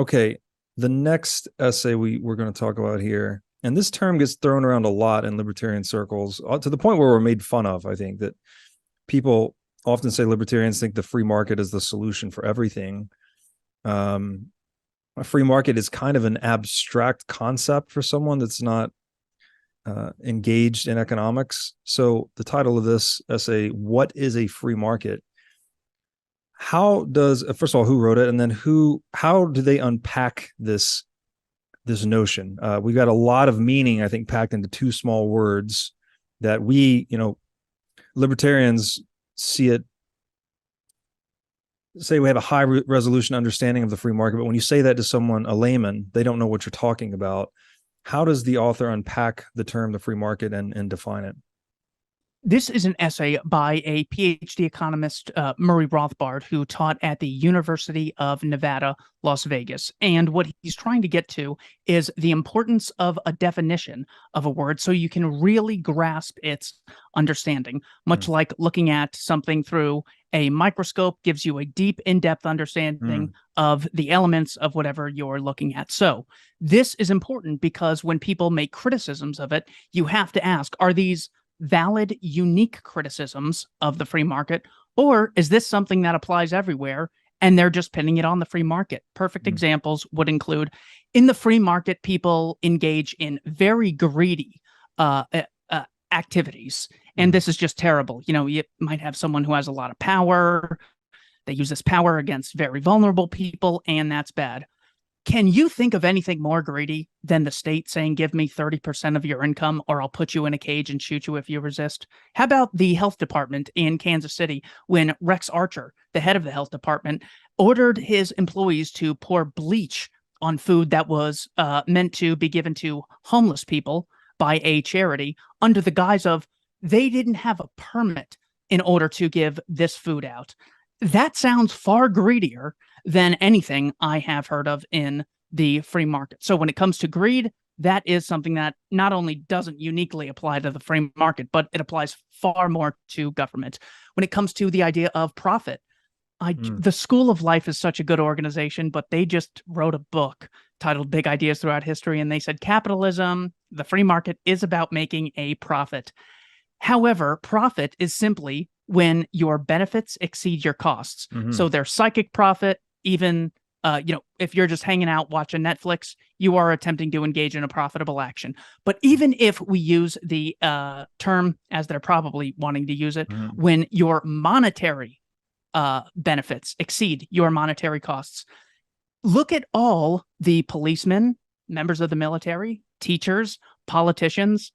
Okay, the next essay we're going to talk about here, and this term gets thrown around a lot in libertarian circles, to the point where we're made fun of. I think that people often say libertarians think the free market is the solution for everything. Um, a free market is kind of an abstract concept for someone that's not engaged in economics. So the title of this essay, "What is a free market?" How does first of all, who wrote it, and then how do they unpack this notion? We've got a lot of meaning, I think, packed into two small words that libertarians see it. Say we have a high resolution understanding of the free market, but when you say that to someone, a layman, they don't know what you're talking about. How does the author unpack the term the free market and define it? This is an essay by a PhD economist, Murray Rothbard, who taught at the University of Nevada, Las Vegas. And what he's trying to get to is the importance of a definition of a word so you can really grasp its understanding, much like looking at something through a microscope gives you a deep, in-depth understanding of the elements of whatever you're looking at. So this is important because when people make criticisms of it, you have to ask, are these valid, unique criticisms of the free market, or is this something that applies everywhere and they're just pinning it on the free market? Perfect examples would include, in the free market, people engage in very greedy activities, and this is just terrible. You might have someone who has a lot of power. They use this power against very vulnerable people, and that's bad. Can you think of anything more greedy than the state saying, give me 30% of your income or I'll put you in a cage and shoot you if you resist? How about the health department in Kansas City when Rex Archer, the head of the health department, ordered his employees to pour bleach on food that was meant to be given to homeless people by a charity under the guise of they didn't have a permit in order to give this food out? That sounds far greedier than anything I have heard of in the free market. So when it comes to greed, that is something that not only doesn't uniquely apply to the free market, but it applies far more to government. When it comes to the idea of profit, the School of Life is such a good organization, but they just wrote a book titled Big Ideas Throughout History, and they said capitalism, the free market, is about making a profit. However, profit is simply when your benefits exceed your costs. So there's psychic profit. Even if you're just hanging out watching Netflix, you are attempting to engage in a profitable action. But even if we use the term as they're probably wanting to use it, when your monetary benefits exceed your monetary costs, look at all the policemen, members of the military, teachers, politicians.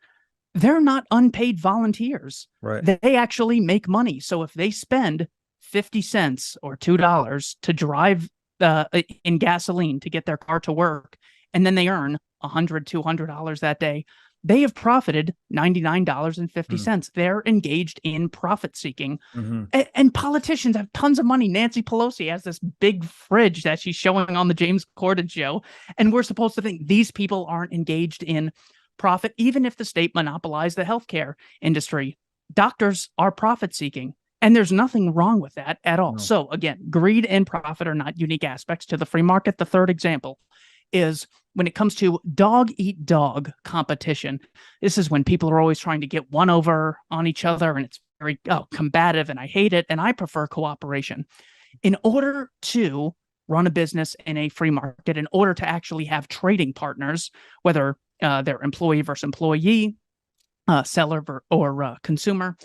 They're not unpaid volunteers. Right. They actually make money. So if they spend 50 cents or $2 to drive in gasoline to get their car to work, and then they earn $100, $200 that day, they have profited $99.50. They're engaged in profit seeking. And politicians have tons of money. Nancy Pelosi has this big fridge that she's showing on the James Corden show. And we're supposed to think these people aren't engaged in profit, even if the state monopolized the healthcare industry. Doctors are profit seeking, and there's nothing wrong with that at all. No. So again, greed and profit are not unique aspects to the free market. The third example is when it comes to dog eat dog competition. This is when people are always trying to get one over on each other, and it's very combative, and I hate it, and I prefer cooperation. In order to run a business in a free market, in order to actually have trading partners, whether they're employee versus employee, seller or consumer,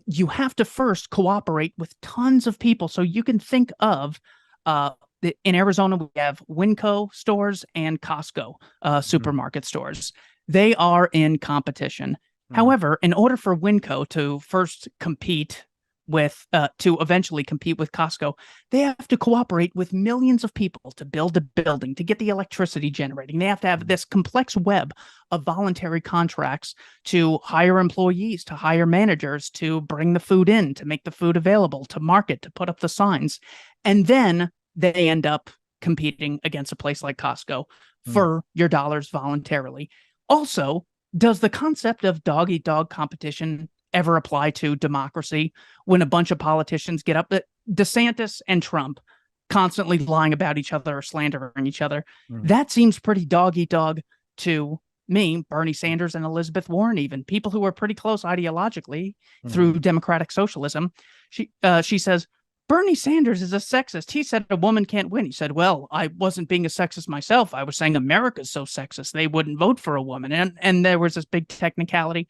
you have to first cooperate with tons of people. So you can think of, in Arizona, we have Winco stores and Costco supermarket stores. They are in competition. However, in order for Winco to first compete with to eventually compete with Costco, they have to cooperate with millions of people to build a building, to get the electricity generating. They have to have this complex web of voluntary contracts to hire employees, to hire managers, to bring the food in, to make the food available, to market, to put up the signs. And then they end up competing against a place like Costco for your dollars voluntarily. Also, does the concept of dog-eat-dog competition ever apply to democracy when a bunch of politicians get up? DeSantis and Trump constantly lying about each other or slandering each other. Mm. That seems pretty dog eat dog to me, Bernie Sanders and Elizabeth Warren, even people who are pretty close ideologically through democratic socialism. She says, Bernie Sanders is a sexist. He said a woman can't win. He said, well, I wasn't being a sexist myself. I was saying America's so sexist they wouldn't vote for a woman. And there was this big technicality.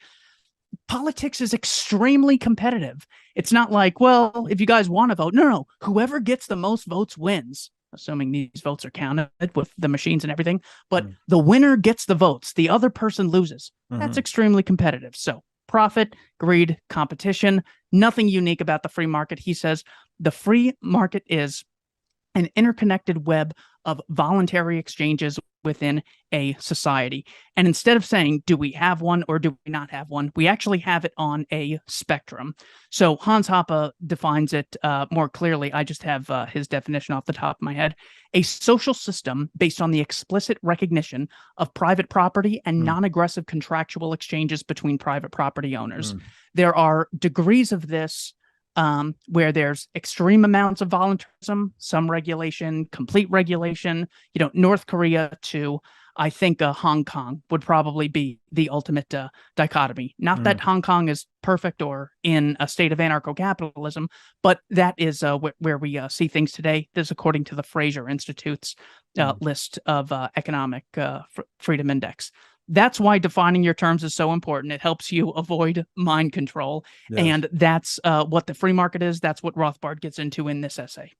Politics is extremely competitive. It's not like, well, if you guys want to vote, no, whoever gets the most votes wins, assuming these votes are counted with the machines and everything. But the winner gets the votes. The other person loses. That's extremely competitive. So profit, greed, competition, nothing unique about the free market. He says the free market is an interconnected web of voluntary exchanges within a society. And instead of saying, do we have one or do we not have one, we actually have it on a spectrum. So Hans Hoppe defines it more clearly. I just have his definition off the top of my head. A social system based on the explicit recognition of private property and non-aggressive contractual exchanges between private property owners. There are degrees of this where there's extreme amounts of voluntarism, some regulation, complete regulation. North Korea to, I think, Hong Kong would probably be the ultimate dichotomy. Not that Hong Kong is perfect or in a state of anarcho-capitalism, but that is where we see things today. This is according to the Fraser Institute's list of economic freedom index. That's why defining your terms is so important. It helps you avoid mind control. Yes. And that's what the free market is. That's what Rothbard gets into in this essay.